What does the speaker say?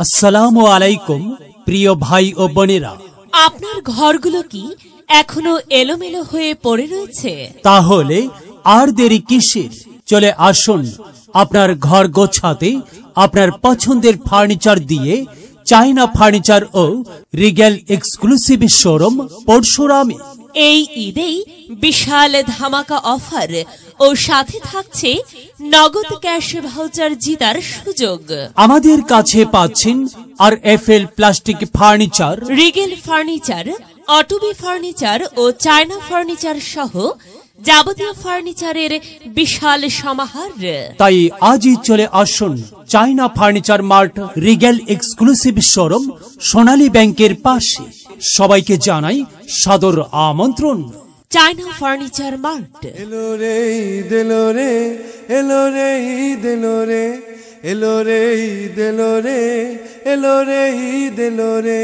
আসসালামু আলাইকুম প্রিয় ভাই ও বোনেরা, আপনার ঘরগুলো কি এখনো এলোমেলো হয়ে পড়ে রয়েছে? তাহলে আর দেরি কিসের? চলে আসুন আপনার ঘর গোছাতে আপনার পছন্দের ফার্নিচার দিয়ে চায়না ফার্নিচার ও রিগেল এক্সক্লুসিভ শোরুম পরশুরামে। এই ঈদেই বিশাল ধামাকা অফার ও সাথে থাকছে নগদ ক্যাশ ভাউচার জিতার সুযোগ। আমাদের কাছে পাচ্ছেন RFL plastic furniture, Regal furniture, Otobi furniture ও চায়না ফার্নিচার সহ যাবতীয় ফার্নিচারের বিশাল সমাহার। তাই আজই চলে আসুন China furniture mart Regal exclusive showroom Sonali ব্যাংকের পাশে। সবাইকে জানাই সাদর আমন্ত্রণ। China furniture mart. এলো রে দিলো রে, এলো রে দিলো রে, এলো রে দিলো রে, এলো রে দিলো রে।